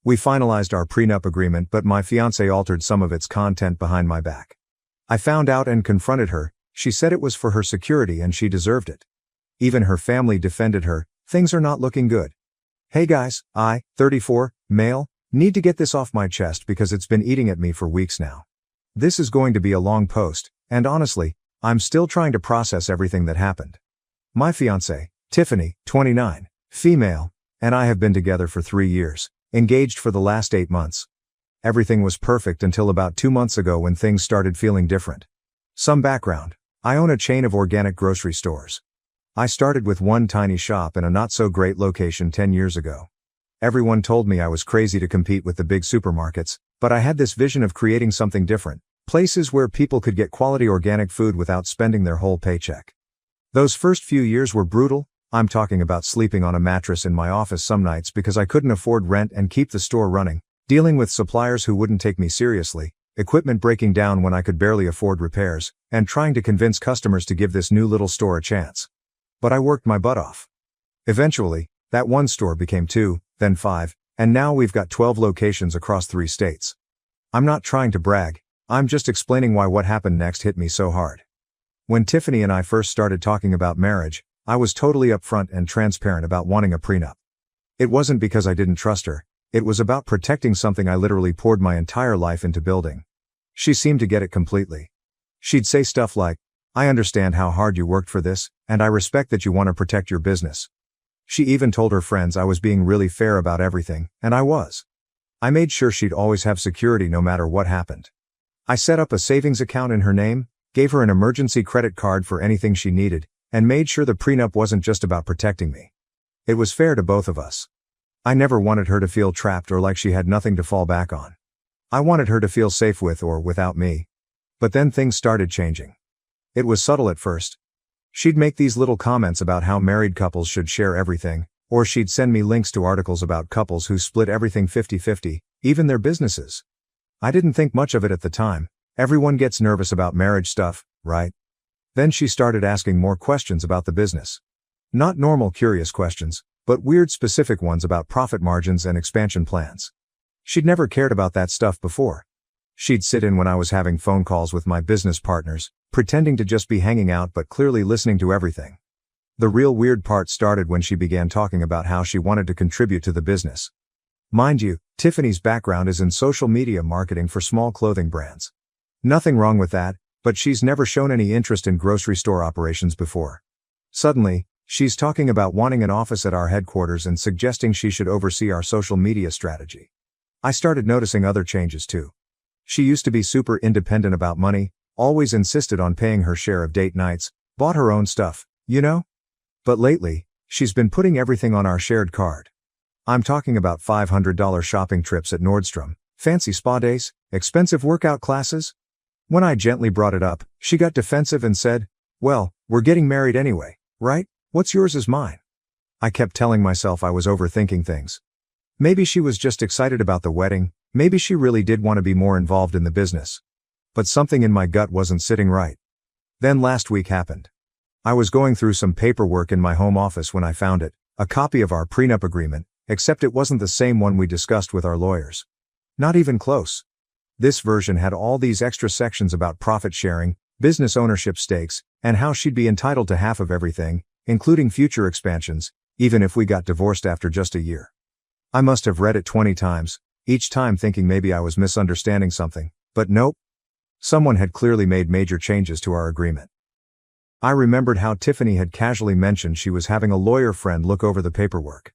We finalized our prenup agreement, but my fiancée altered some of its content behind my back. I found out and confronted her. She said it was for her security and she deserved it. Even her family defended her. Things are not looking good. Hey guys, I, 34, male, need to get this off my chest because it's been eating at me for weeks now. This is going to be a long post, and honestly, I'm still trying to process everything that happened. My fiancée, Tiffany, 29, female, and I have been together for 3 years, engaged for the last 8 months. Everything was perfect until about 2 months ago when things started feeling different. Some background. I own a chain of organic grocery stores. I started with one tiny shop in a not-so-great location 10 years ago. Everyone told me I was crazy to compete with the big supermarkets, but I had this vision of creating something different, places where people could get quality organic food without spending their whole paycheck. Those first few years were brutal. I'm talking about sleeping on a mattress in my office some nights because I couldn't afford rent and keep the store running, dealing with suppliers who wouldn't take me seriously, equipment breaking down when I could barely afford repairs, and trying to convince customers to give this new little store a chance. But I worked my butt off. Eventually, that one store became 2, then 5, and now we've got 12 locations across 3 states. I'm not trying to brag, I'm just explaining why what happened next hit me so hard. When Tiffany and I first started talking about marriage, I was totally upfront and transparent about wanting a prenup. It wasn't because I didn't trust her, it was about protecting something I literally poured my entire life into building. She seemed to get it completely. She'd say stuff like, "I understand how hard you worked for this, and I respect that you want to protect your business." She even told her friends I was being really fair about everything, and I was. I made sure she'd always have security no matter what happened. I set up a savings account in her name, gave her an emergency credit card for anything she needed, and made sure the prenup wasn't just about protecting me. It was fair to both of us. I never wanted her to feel trapped or like she had nothing to fall back on. I wanted her to feel safe with or without me. But then things started changing. It was subtle at first. She'd make these little comments about how married couples should share everything, or she'd send me links to articles about couples who split everything 50-50, even their businesses. I didn't think much of it at the time. Everyone gets nervous about marriage stuff, right? Then she started asking more questions about the business. Not normal curious questions, but weird specific ones about profit margins and expansion plans. She'd never cared about that stuff before. She'd sit in when I was having phone calls with my business partners, pretending to just be hanging out but clearly listening to everything. The real weird part started when she began talking about how she wanted to contribute to the business. Mind you, Tiffany's background is in social media marketing for small clothing brands. Nothing wrong with that, but she's never shown any interest in grocery store operations before. Suddenly, she's talking about wanting an office at our headquarters and suggesting she should oversee our social media strategy. I started noticing other changes too. She used to be super independent about money, always insisted on paying her share of date nights, bought her own stuff, you know? But lately, she's been putting everything on our shared card. I'm talking about $500 shopping trips at Nordstrom, fancy spa days, expensive workout classes. When I gently brought it up, she got defensive and said, "Well, we're getting married anyway, right? What's yours is mine." I kept telling myself I was overthinking things. Maybe she was just excited about the wedding, maybe she really did want to be more involved in the business. But something in my gut wasn't sitting right. Then last week happened. I was going through some paperwork in my home office when I found it, a copy of our prenup agreement, except it wasn't the same one we discussed with our lawyers. Not even close. This version had all these extra sections about profit sharing, business ownership stakes, and how she'd be entitled to half of everything, including future expansions, even if we got divorced after just a year. I must have read it 20 times, each time thinking maybe I was misunderstanding something, but nope. Someone had clearly made major changes to our agreement. I remembered how Tiffany had casually mentioned she was having a lawyer friend look over the paperwork.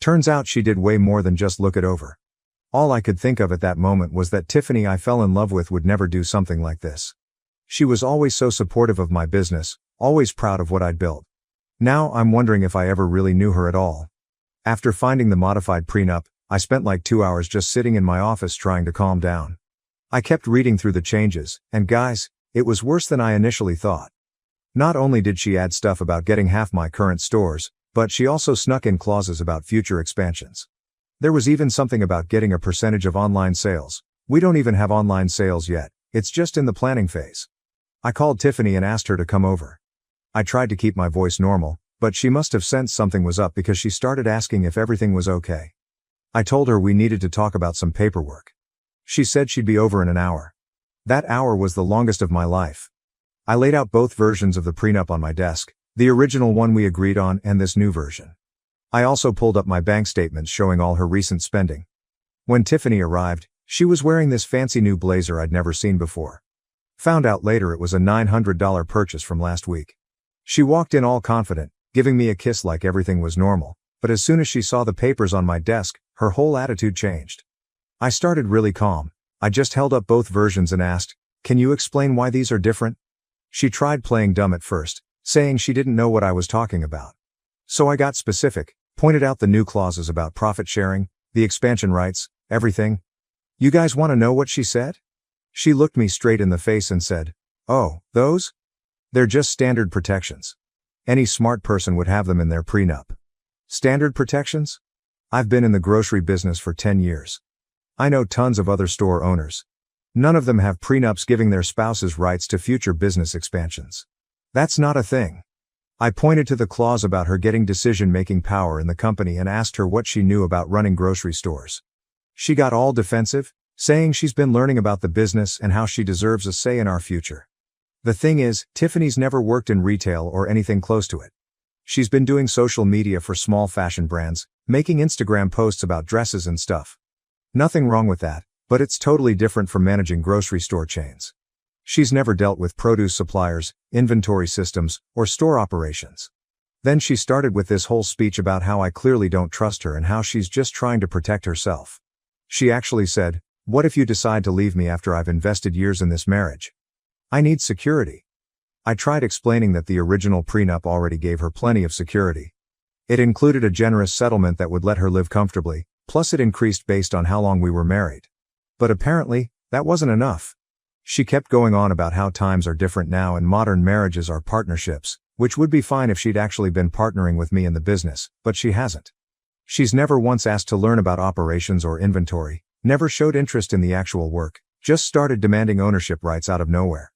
Turns out she did way more than just look it over. All I could think of at that moment was that Tiffany I fell in love with would never do something like this. She was always so supportive of my business, always proud of what I'd built. Now I'm wondering if I ever really knew her at all. After finding the modified prenup, I spent like 2 hours just sitting in my office trying to calm down. I kept reading through the changes, and guys, it was worse than I initially thought. Not only did she add stuff about getting half my current stores, but she also snuck in clauses about future expansions. There was even something about getting a percentage of online sales. We don't even have online sales yet, it's just in the planning phase. I called Tiffany and asked her to come over. I tried to keep my voice normal, but she must have sensed something was up because she started asking if everything was okay. I told her we needed to talk about some paperwork. She said she'd be over in an hour. That hour was the longest of my life. I laid out both versions of the prenup on my desk, the original one we agreed on and this new version. I also pulled up my bank statements showing all her recent spending. When Tiffany arrived, she was wearing this fancy new blazer I'd never seen before. Found out later it was a $900 purchase from last week. She walked in all confident, giving me a kiss like everything was normal, but as soon as she saw the papers on my desk, her whole attitude changed. I started really calm. I just held up both versions and asked, "Can you explain why these are different?" She tried playing dumb at first, saying she didn't know what I was talking about. So I got specific, pointed out the new clauses about profit sharing, the expansion rights, everything. "You guys want to know what she said?" She looked me straight in the face and said, "Oh, those? They're just standard protections. Any smart person would have them in their prenup." Standard protections? I've been in the grocery business for 10 years. I know tons of other store owners. None of them have prenups giving their spouses rights to future business expansions. That's not a thing. I pointed to the clause about her getting decision-making power in the company and asked her what she knew about running grocery stores. She got all defensive, saying she's been learning about the business and how she deserves a say in our future. The thing is, Tiffany's never worked in retail or anything close to it. She's been doing social media for small fashion brands, making Instagram posts about dresses and stuff. Nothing wrong with that, but it's totally different from managing grocery store chains. She's never dealt with produce suppliers, inventory systems, or store operations. Then she started with this whole speech about how I clearly don't trust her and how she's just trying to protect herself. She actually said, "What if you decide to leave me after I've invested years in this marriage? I need security." I tried explaining that the original prenup already gave her plenty of security. It included a generous settlement that would let her live comfortably, plus it increased based on how long we were married. But apparently, that wasn't enough. She kept going on about how times are different now and modern marriages are partnerships, which would be fine if she'd actually been partnering with me in the business, but she hasn't. She's never once asked to learn about operations or inventory, never showed interest in the actual work, just started demanding ownership rights out of nowhere.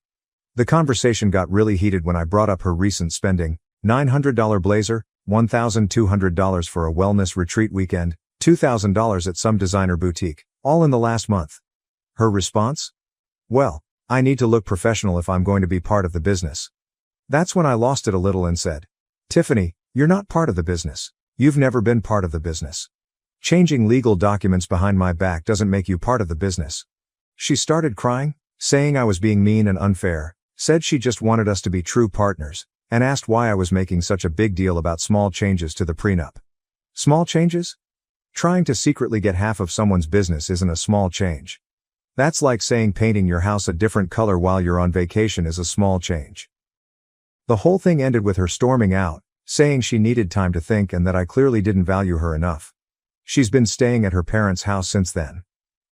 The conversation got really heated when I brought up her recent spending: $900 blazer, $1,200 for a wellness retreat weekend, $2,000 at some designer boutique, all in the last month. Her response? "Well, I need to look professional if I'm going to be part of the business." That's when I lost it a little and said, "Tiffany, you're not part of the business. You've never been part of the business. Changing legal documents behind my back doesn't make you part of the business." She started crying, saying I was being mean and unfair, said she just wanted us to be true partners, and asked why I was making such a big deal about small changes to the prenup. Small changes? Trying to secretly get half of someone's business isn't a small change. That's like saying painting your house a different color while you're on vacation is a small change. The whole thing ended with her storming out, saying she needed time to think and that I clearly didn't value her enough. She's been staying at her parents' house since then.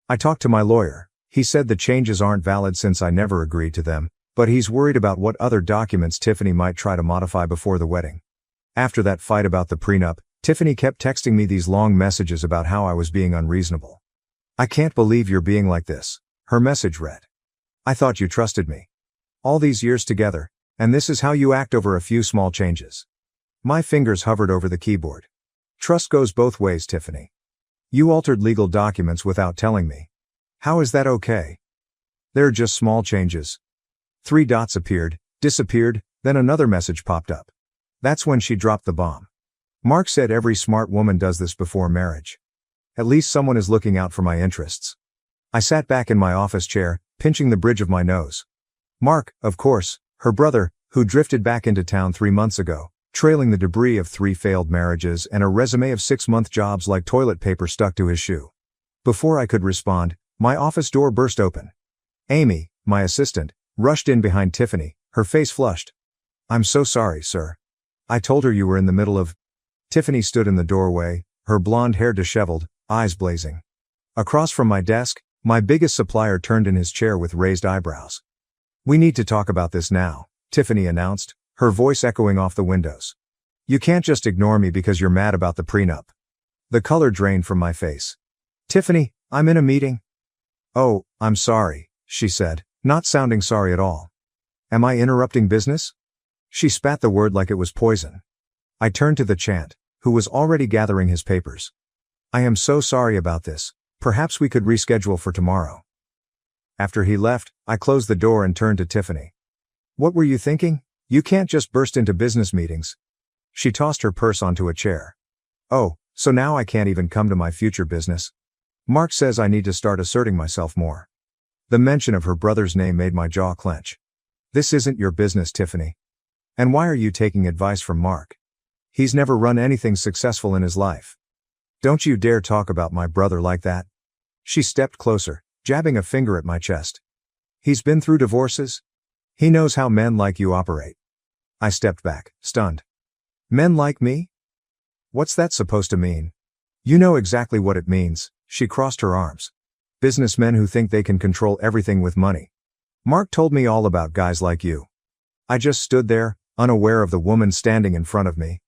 I talked to my lawyer. He said the changes aren't valid since I never agreed to them, but he's worried about what other documents Tiffany might try to modify before the wedding. After that fight about the prenup, Tiffany kept texting me these long messages about how I was being unreasonable. "I can't believe you're being like this," her message read. "I thought you trusted me. All these years together, and this is how you act over a few small changes." My fingers hovered over the keyboard. Trust goes both ways, Tiffany. You altered legal documents without telling me. How is that okay? They're just small changes. 3 dots appeared, disappeared, then another message popped up. That's when she dropped the bomb. "Mark said every smart woman does this before marriage. At least someone is looking out for my interests." I sat back in my office chair, pinching the bridge of my nose. Mark, of course, her brother, who drifted back into town 3 months ago, trailing the debris of 3 failed marriages and a resume of 6-month jobs like toilet paper stuck to his shoe. Before I could respond, my office door burst open. Amy, my assistant, rushed in behind Tiffany, her face flushed. "I'm so sorry, sir. I told her you were in the middle of..." Tiffany stood in the doorway, her blonde hair disheveled, eyes blazing. Across from my desk, my biggest supplier turned in his chair with raised eyebrows. "We need to talk about this now," Tiffany announced, her voice echoing off the windows. "You can't just ignore me because you're mad about the prenup." The color drained from my face. "Tiffany, I'm in a meeting." "Oh, I'm sorry," she said, not sounding sorry at all. "Am I interrupting business?" She spat the word like it was poison. I turned to the chant, who was already gathering his papers. I am so sorry about this. Perhaps we could reschedule for tomorrow. After he left, I closed the door and turned to Tiffany. What were you thinking? You can't just burst into business meetings. She tossed her purse onto a chair. Oh, so now I can't even come to my future business? Mark says I need to start asserting myself more. The mention of her brother's name made my jaw clench. This isn't your business, Tiffany. And why are you taking advice from Mark? He's never run anything successful in his life. Don't you dare talk about my brother like that. She stepped closer, jabbing a finger at my chest. He's been through divorces. He knows how men like you operate. I stepped back, stunned. Men like me? What's that supposed to mean? You know exactly what it means. She crossed her arms. Businessmen who think they can control everything with money. Mark told me all about guys like you. I just stood there, unaware of the woman standing in front of me.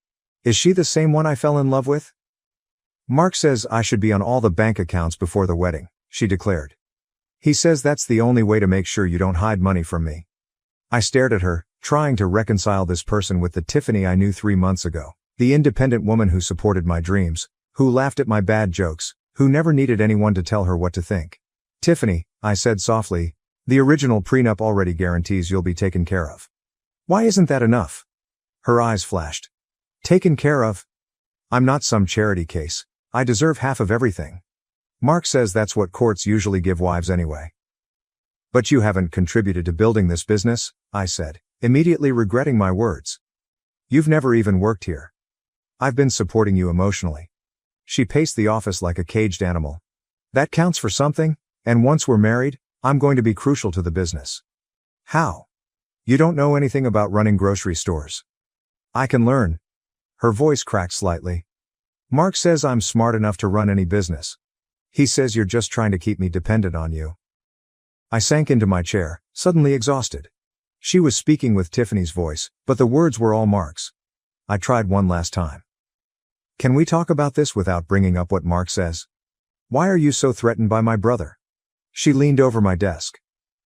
Is she the same one I fell in love with? Mark says I should be on all the bank accounts before the wedding, she declared. He says that's the only way to make sure you don't hide money from me. I stared at her, trying to reconcile this person with the Tiffany I knew 3 months ago, the independent woman who supported my dreams, who laughed at my bad jokes, who never needed anyone to tell her what to think. Tiffany, I said softly, the original prenup already guarantees you'll be taken care of. Why isn't that enough? Her eyes flashed. Taken care of? I'm not some charity case. I deserve half of everything. Mark says that's what courts usually give wives anyway. But you haven't contributed to building this business, I said, immediately regretting my words. You've never even worked here. I've been supporting you emotionally. She paced the office like a caged animal. That counts for something, and once we're married, I'm going to be crucial to the business. How? You don't know anything about running grocery stores. I can learn. Her voice cracked slightly. Mark says I'm smart enough to run any business. He says you're just trying to keep me dependent on you. I sank into my chair, suddenly exhausted. She was speaking with Tiffany's voice, but the words were all Mark's. I tried one last time. Can we talk about this without bringing up what Mark says? Why are you so threatened by my brother? She leaned over my desk.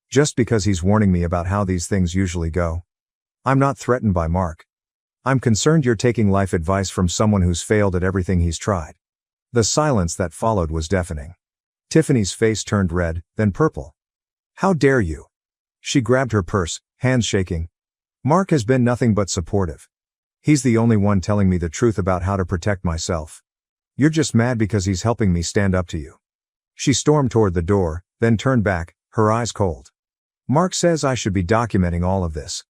Just because he's warning me about how these things usually go. I'm not threatened by Mark. I'm concerned you're taking life advice from someone who's failed at everything he's tried. The silence that followed was deafening. Tiffany's face turned red, then purple. How dare you? She grabbed her purse, hands shaking. Mark has been nothing but supportive. He's the only one telling me the truth about how to protect myself. You're just mad because he's helping me stand up to you. She stormed toward the door, then turned back, her eyes cold. Mark says I should be documenting all of this.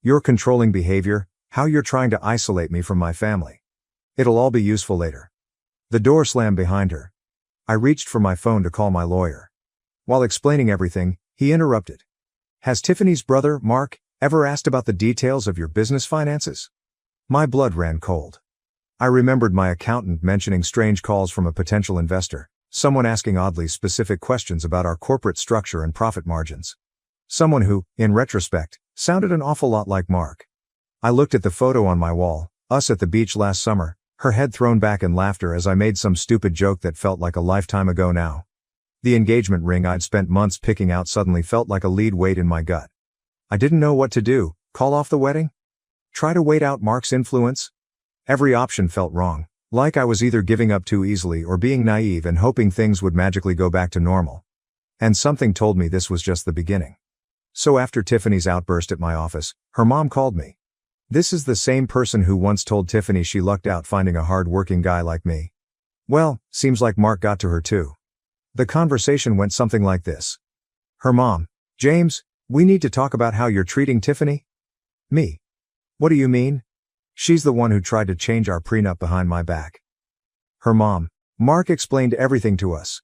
Your controlling behavior, how you're trying to isolate me from my family. It'll all be useful later. The door slammed behind her. I reached for my phone to call my lawyer. While explaining everything, he interrupted. Has Tiffany's brother, Mark, ever asked about the details of your business finances? My blood ran cold. I remembered my accountant mentioning strange calls from a potential investor, someone asking oddly specific questions about our corporate structure and profit margins. Someone who, in retrospect, sounded an awful lot like Mark. I looked at the photo on my wall, us at the beach last summer, her head thrown back in laughter as I made some stupid joke that felt like a lifetime ago now. The engagement ring I'd spent months picking out suddenly felt like a lead weight in my gut. I didn't know what to do, call off the wedding? Try to wait out Mark's influence? Every option felt wrong, like I was either giving up too easily or being naive and hoping things would magically go back to normal. And something told me this was just the beginning. So after Tiffany's outburst at my office, her mom called me. This is the same person who once told Tiffany she lucked out finding a hard-working guy like me. Well, seems like Mark got to her too. The conversation went something like this. Her mom, James, we need to talk about how you're treating Tiffany? Me. What do you mean? She's the one who tried to change our prenup behind my back. Her mom, Mark explained everything to us.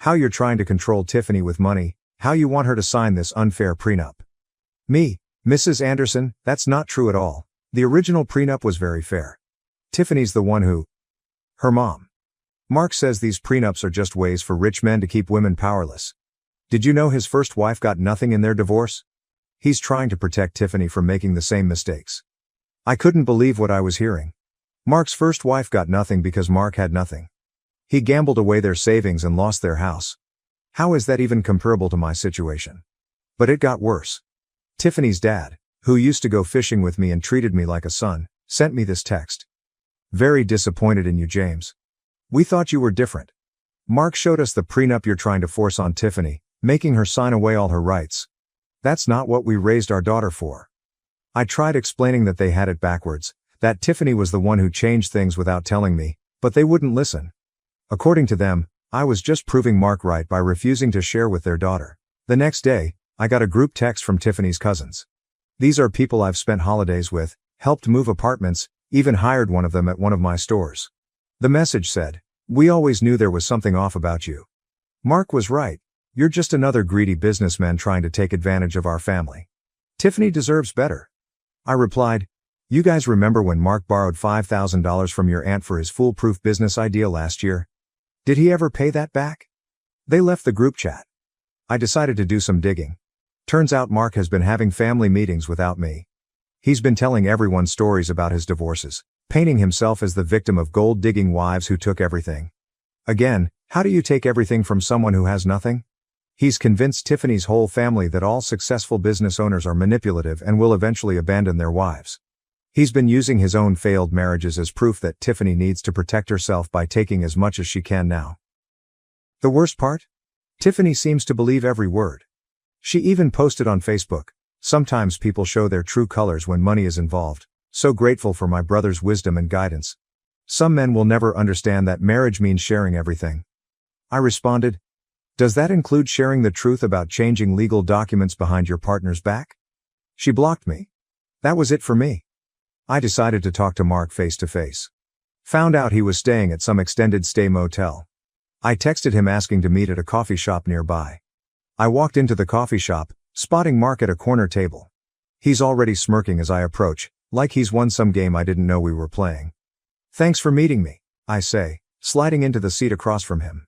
How you're trying to control Tiffany with money, how you want her to sign this unfair prenup. Me, Mrs. Anderson, that's not true at all. The original prenup was very fair. Tiffany's the one who... Her mom. Mark says these prenups are just ways for rich men to keep women powerless. Did you know his first wife got nothing in their divorce? He's trying to protect Tiffany from making the same mistakes. I couldn't believe what I was hearing. Mark's first wife got nothing because Mark had nothing. He gambled away their savings and lost their house. How is that even comparable to my situation? But it got worse. Tiffany's dad, who used to go fishing with me and treated me like a son, sent me this text. Very disappointed in you, James. We thought you were different. Mark showed us the prenup you're trying to force on Tiffany, making her sign away all her rights. That's not what we raised our daughter for. I tried explaining that they had it backwards, that Tiffany was the one who changed things without telling me, but they wouldn't listen. According to them, I was just proving Mark right by refusing to share with their daughter. The next day, I got a group text from Tiffany's cousins. These are people I've spent holidays with, helped move apartments, even hired one of them at one of my stores. The message said, "We always knew there was something off about you. Mark was right. You're just another greedy businessman trying to take advantage of our family. Tiffany deserves better." I replied, "You guys remember when Mark borrowed $5,000 from your aunt for his foolproof business idea last year? Did he ever pay that back?" They left the group chat. I decided to do some digging. Turns out Mark has been having family meetings without me. He's been telling everyone stories about his divorces, painting himself as the victim of gold-digging wives who took everything. Again, how do you take everything from someone who has nothing? He's convinced Tiffany's whole family that all successful business owners are manipulative and will eventually abandon their wives. He's been using his own failed marriages as proof that Tiffany needs to protect herself by taking as much as she can now. The worst part? Tiffany seems to believe every word. She even posted on Facebook, "Sometimes people show their true colors when money is involved. So grateful for my brother's wisdom and guidance. Some men will never understand that marriage means sharing everything." I responded, "Does that include sharing the truth about changing legal documents behind your partner's back?" She blocked me. That was it for me. I decided to talk to Mark face to face. Found out he was staying at some extended stay motel. I texted him asking to meet at a coffee shop nearby. I walked into the coffee shop, spotting Mark at a corner table. He's already smirking as I approach, like he's won some game I didn't know we were playing. "Thanks for meeting me," I say, sliding into the seat across from him.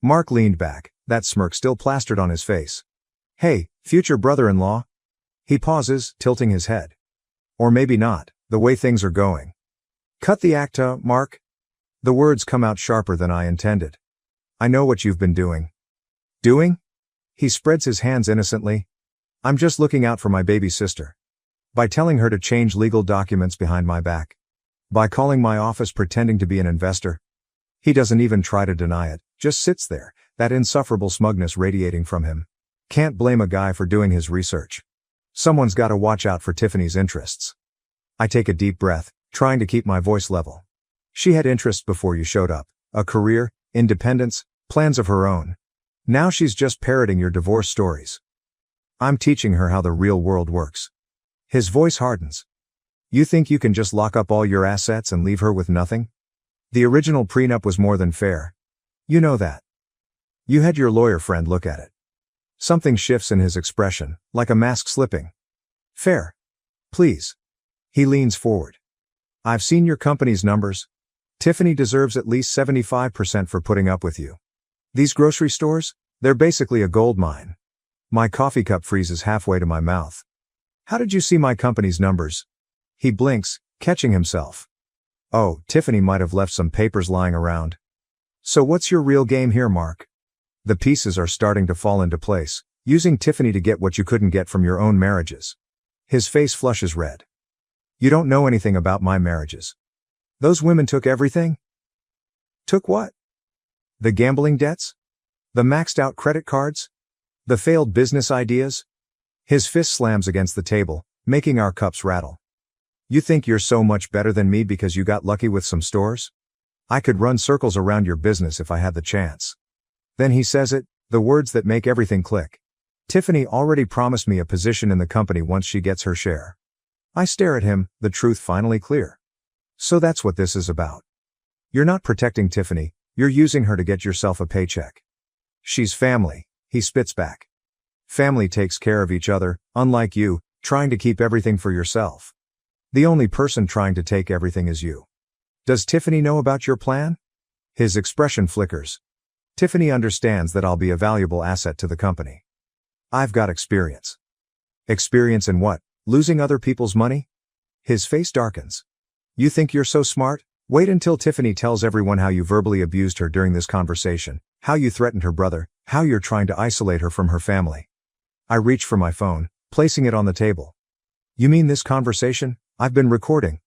Mark leaned back, that smirk still plastered on his face. "Hey, future brother-in-law." He pauses, tilting his head. "Or maybe not, the way things are going." "Cut the act, Mark." The words come out sharper than I intended. "I know what you've been doing." "Doing?" He spreads his hands innocently. "I'm just looking out for my baby sister. By telling her to change legal documents behind my back. By calling my office pretending to be an investor." He doesn't even try to deny it, just sits there, that insufferable smugness radiating from him. Can't blame a guy for doing his research. Someone's gotta watch out for Tiffany's interests. I take a deep breath, trying to keep my voice level. She had interests before you showed up. A career, independence, plans of her own. Now she's just parroting your divorce stories. I'm teaching her how the real world works. His voice hardens. "You think you can just lock up all your assets and leave her with nothing? The original prenup was more than fair. You know that. You had your lawyer friend look at it." Something shifts in his expression, like a mask slipping. "Fair. Please." He leans forward. "I've seen your company's numbers. Tiffany deserves at least 75% for putting up with you. These grocery stores, they're basically a gold mine." My coffee cup freezes halfway to my mouth. "How did you see my company's numbers?" He blinks, catching himself. "Oh, Tiffany might have left some papers lying around." "So what's your real game here, Mark?" The pieces are starting to fall into place, using Tiffany to get what you couldn't get from your own marriages. His face flushes red. "You don't know anything about my marriages. Those women took everything." "Took what?" "The gambling debts? The maxed out credit cards? The failed business ideas?" His fist slams against the table, making our cups rattle. "You think you're so much better than me because you got lucky with some stores? I could run circles around your business if I had the chance." Then he says it, the words that make everything click. "Tiffany already promised me a position in the company once she gets her share." I stare at him, the truth finally clear. "So that's what this is about. You're not protecting Tiffany, you're using her to get yourself a paycheck." "She's family," he spits back. "Family takes care of each other, unlike you, trying to keep everything for yourself. The only person trying to take everything is you. Does Tiffany know about your plan?" His expression flickers. "Tiffany understands that I'll be a valuable asset to the company. I've got experience." "Experience in what? Losing other people's money?" His face darkens. "You think you're so smart? Wait until Tiffany tells everyone how you verbally abused her during this conversation, how you threatened her brother, how you're trying to isolate her from her family." I reach for my phone, placing it on the table. "You mean this conversation? I've been recording."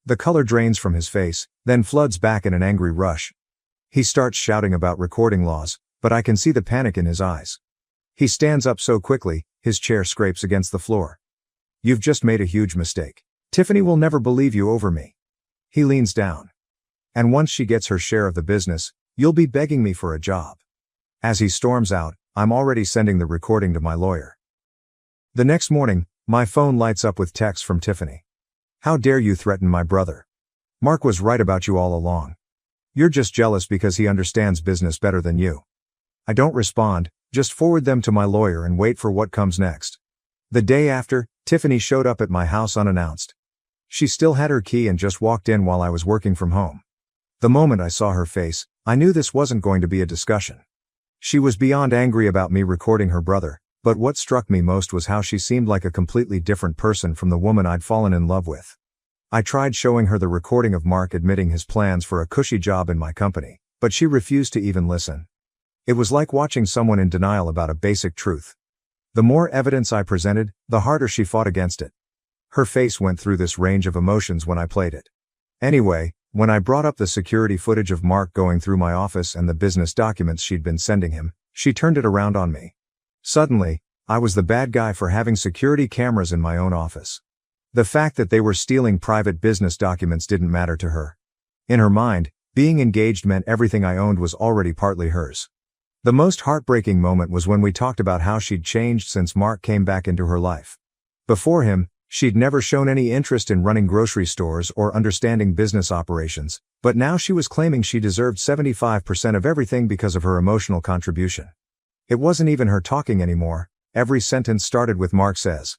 The color drains from his face, then floods back in an angry rush. He starts shouting about recording laws, but I can see the panic in his eyes. He stands up so quickly, his chair scrapes against the floor. You've just made a huge mistake. Tiffany will never believe you over me. He leans down. And once she gets her share of the business, you'll be begging me for a job. As he storms out, I'm already sending the recording to my lawyer. The next morning, my phone lights up with texts from Tiffany. How dare you threaten my brother? Mark was right about you all along. You're just jealous because he understands business better than you. I don't respond, just forward them to my lawyer and wait for what comes next. The day after, Tiffany showed up at my house unannounced. She still had her key and just walked in while I was working from home. The moment I saw her face, I knew this wasn't going to be a discussion. She was beyond angry about me recording her brother, but what struck me most was how she seemed like a completely different person from the woman I'd fallen in love with. I tried showing her the recording of Mark admitting his plans for a cushy job in my company, but she refused to even listen. It was like watching someone in denial about a basic truth. The more evidence I presented, the harder she fought against it. Her face went through this range of emotions when I played it. Anyway, when I brought up the security footage of Mark going through my office and the business documents she'd been sending him, she turned it around on me. Suddenly, I was the bad guy for having security cameras in my own office. The fact that they were stealing private business documents didn't matter to her. In her mind, being engaged meant everything I owned was already partly hers. The most heartbreaking moment was when we talked about how she'd changed since Mark came back into her life. Before him, she'd never shown any interest in running grocery stores or understanding business operations, but now she was claiming she deserved 75% of everything because of her emotional contribution. It wasn't even her talking anymore, every sentence started with Mark says.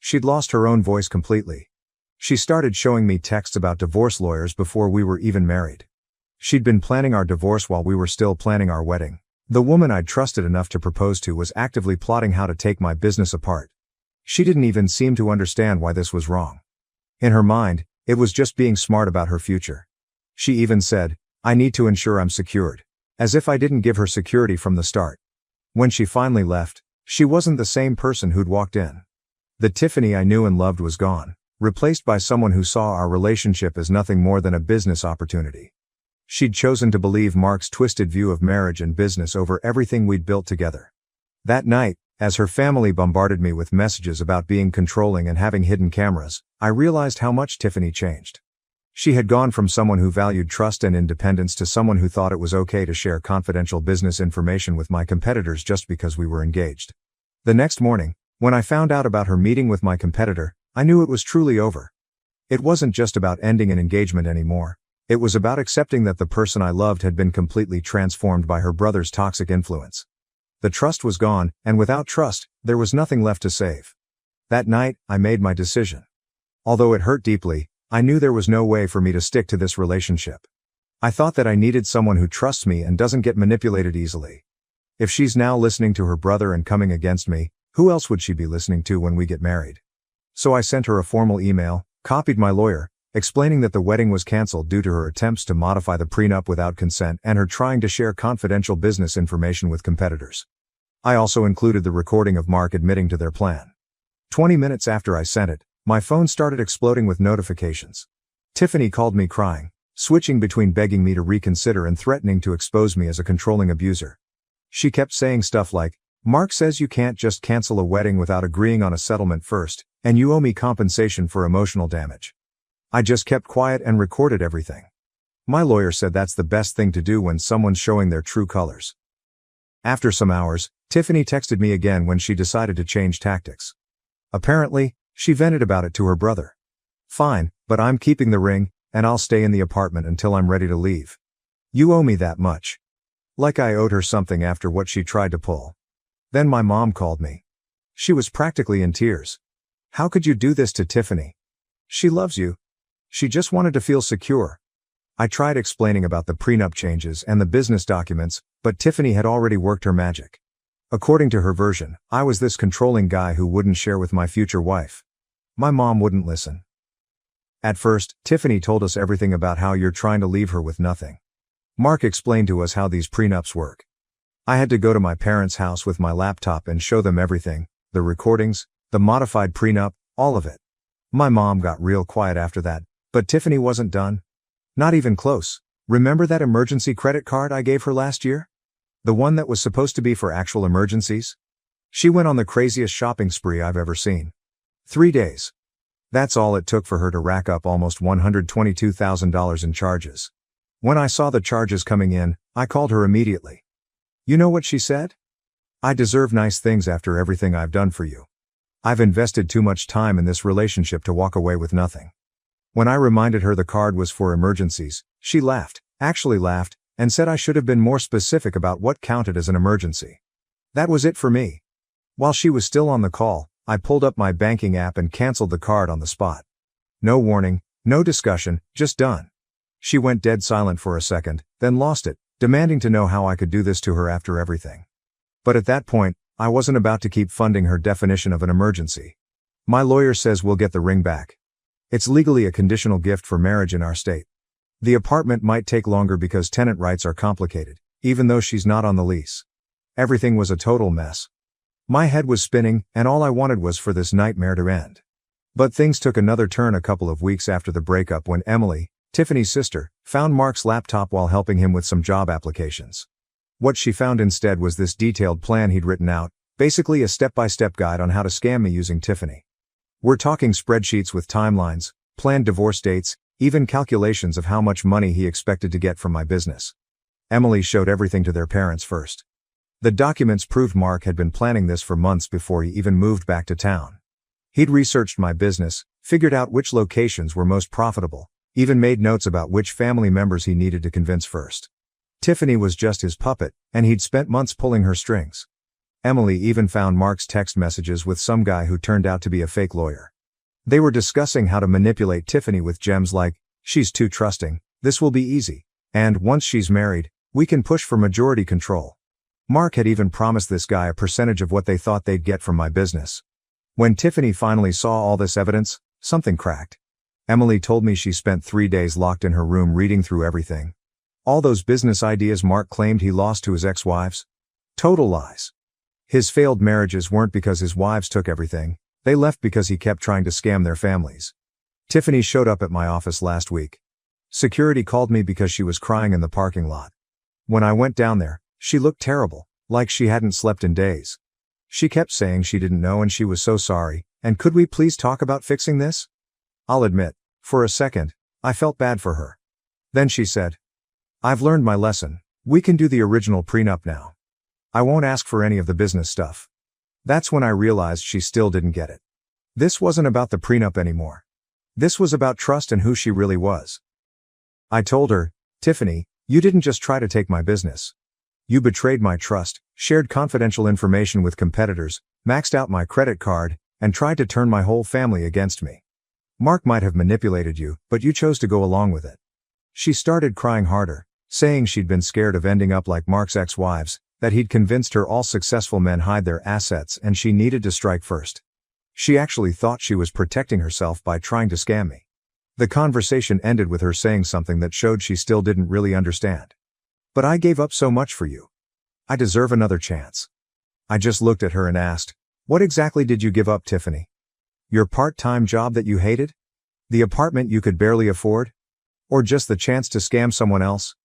She'd lost her own voice completely. She started showing me texts about divorce lawyers before we were even married. She'd been planning our divorce while we were still planning our wedding. The woman I'd trusted enough to propose to was actively plotting how to take my business apart. She didn't even seem to understand why this was wrong. In her mind, it was just being smart about her future. She even said, I need to ensure I'm secured. As if I didn't give her security from the start. When she finally left, she wasn't the same person who'd walked in. The Tiffany I knew and loved was gone, replaced by someone who saw our relationship as nothing more than a business opportunity. She'd chosen to believe Mark's twisted view of marriage and business over everything we'd built together. That night, as her family bombarded me with messages about being controlling and having hidden cameras, I realized how much Tiffany changed. She had gone from someone who valued trust and independence to someone who thought it was okay to share confidential business information with my competitors just because we were engaged. The next morning, when I found out about her meeting with my competitor, I knew it was truly over. It wasn't just about ending an engagement anymore. It was about accepting that the person I loved had been completely transformed by her brother's toxic influence. The trust was gone, and without trust, there was nothing left to save. That night, I made my decision. Although it hurt deeply, I knew there was no way for me to stick to this relationship. I thought that I needed someone who trusts me and doesn't get manipulated easily. If she's now listening to her brother and coming against me, who else would she be listening to when we get married? So I sent her a formal email, copied my lawyer, explaining that the wedding was canceled due to her attempts to modify the prenup without consent and her trying to share confidential business information with competitors. I also included the recording of Mark admitting to their plan. 20 minutes after I sent it, my phone started exploding with notifications. Tiffany called me crying, switching between begging me to reconsider and threatening to expose me as a controlling abuser. She kept saying stuff like, Mark says you can't just cancel a wedding without agreeing on a settlement first, and you owe me compensation for emotional damage. I just kept quiet and recorded everything. My lawyer said that's the best thing to do when someone's showing their true colors. After some hours, Tiffany texted me again when she decided to change tactics. Apparently, she vented about it to her brother. Fine, but I'm keeping the ring, and I'll stay in the apartment until I'm ready to leave. You owe me that much. Like I owed her something after what she tried to pull. Then my mom called me. She was practically in tears. How could you do this to Tiffany? She loves you. She just wanted to feel secure. I tried explaining about the prenup changes and the business documents, but Tiffany had already worked her magic. According to her version, I was this controlling guy who wouldn't share with my future wife. My mom wouldn't listen. At first, Tiffany told us everything about how you're trying to leave her with nothing. Mark explained to us how these prenups work. I had to go to my parents' house with my laptop and show them everything, the recordings, the modified prenup, all of it. My mom got real quiet after that, but Tiffany wasn't done. Not even close. Remember that emergency credit card I gave her last year? The one that was supposed to be for actual emergencies? She went on the craziest shopping spree I've ever seen. 3 days. That's all it took for her to rack up almost $122,000 in charges. When I saw the charges coming in, I called her immediately. You know what she said? I deserve nice things after everything I've done for you. I've invested too much time in this relationship to walk away with nothing. When I reminded her the card was for emergencies, she laughed, actually laughed, and said I should have been more specific about what counted as an emergency. That was it for me. While she was still on the call, I pulled up my banking app and canceled the card on the spot. No warning, no discussion, just done. She went dead silent for a second, then lost it, demanding to know how I could do this to her after everything. But at that point, I wasn't about to keep funding her definition of an emergency. My lawyer says we'll get the ring back. It's legally a conditional gift for marriage in our state. The apartment might take longer because tenant rights are complicated, even though she's not on the lease. Everything was a total mess. My head was spinning, and all I wanted was for this nightmare to end. But things took another turn a couple of weeks after the breakup when Emily, Tiffany's sister, found Mark's laptop while helping him with some job applications. What she found instead was this detailed plan he'd written out, basically a step-by-step guide on how to scam me using Tiffany. We're talking spreadsheets with timelines, planned divorce dates, even calculations of how much money he expected to get from my business. Emily showed everything to their parents first. The documents proved Mark had been planning this for months before he even moved back to town. He'd researched my business, figured out which locations were most profitable, even made notes about which family members he needed to convince first. Tiffany was just his puppet, and he'd spent months pulling her strings. Emily even found Mark's text messages with some guy who turned out to be a fake lawyer. They were discussing how to manipulate Tiffany with gems like, "She's too trusting, this will be easy," and "Once she's married, we can push for majority control." Mark had even promised this guy a percentage of what they thought they'd get from my business. When Tiffany finally saw all this evidence, something cracked. Emily told me she spent 3 days locked in her room reading through everything. All those business ideas Mark claimed he lost to his ex-wives? Total lies. His failed marriages weren't because his wives took everything, they left because he kept trying to scam their families. Tiffany showed up at my office last week. Security called me because she was crying in the parking lot. When I went down there, she looked terrible, like she hadn't slept in days. She kept saying she didn't know and she was so sorry, and could we please talk about fixing this? I'll admit, for a second, I felt bad for her. Then she said, "I've learned my lesson, we can do the original prenup now. I won't ask for any of the business stuff." That's when I realized she still didn't get it. This wasn't about the prenup anymore. This was about trust and who she really was. I told her, "Tiffany, you didn't just try to take my business. You betrayed my trust, shared confidential information with competitors, maxed out my credit card, and tried to turn my whole family against me. Mark might have manipulated you, but you chose to go along with it." She started crying harder, saying she'd been scared of ending up like Mark's ex-wives, that he'd convinced her all successful men hide their assets and she needed to strike first. She actually thought she was protecting herself by trying to scam me. The conversation ended with her saying something that showed she still didn't really understand. "But I gave up so much for you. I deserve another chance." I just looked at her and asked, "What exactly did you give up, Tiffany? Your part-time job that you hated? The apartment you could barely afford? Or just the chance to scam someone else?"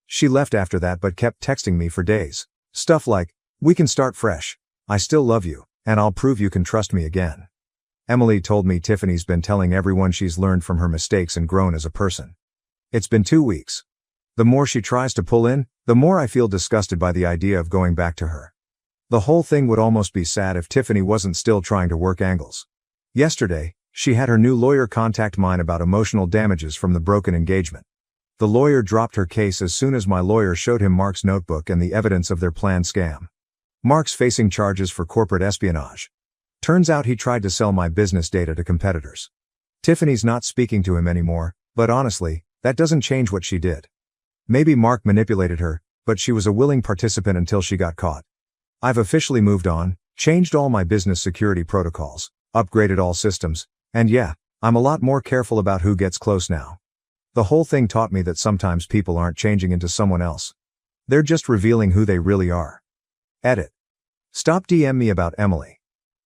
She left after that but kept texting me for days. Stuff like, "We can start fresh. I still love you, and I'll prove you can trust me again." Emily told me Tiffany's been telling everyone she's learned from her mistakes and grown as a person. It's been 2 weeks. The more she tries to pull in, the more I feel disgusted by the idea of going back to her. The whole thing would almost be sad if Tiffany wasn't still trying to work angles. Yesterday, she had her new lawyer contact mine about emotional damages from the broken engagement. The lawyer dropped her case as soon as my lawyer showed him Mark's notebook and the evidence of their planned scam. Mark's facing charges for corporate espionage. Turns out he tried to sell my business data to competitors. Tiffany's not speaking to him anymore, but honestly, that doesn't change what she did. Maybe Mark manipulated her, but she was a willing participant until she got caught. I've officially moved on, changed all my business security protocols, upgraded all systems, and yeah, I'm a lot more careful about who gets close now. The whole thing taught me that sometimes people aren't changing into someone else. They're just revealing who they really are. Edit. Stop DM me about Emily.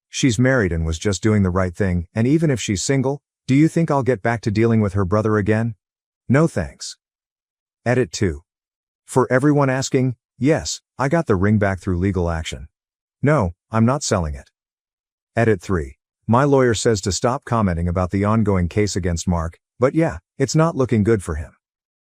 She's married and was just doing the right thing, and even if she's single, do you think I'll get back to dealing with her brother again? No thanks. Edit 2. For everyone asking, yes, I got the ring back through legal action. No, I'm not selling it. Edit 3. My lawyer says to stop commenting about the ongoing case against Mark, but yeah, it's not looking good for him.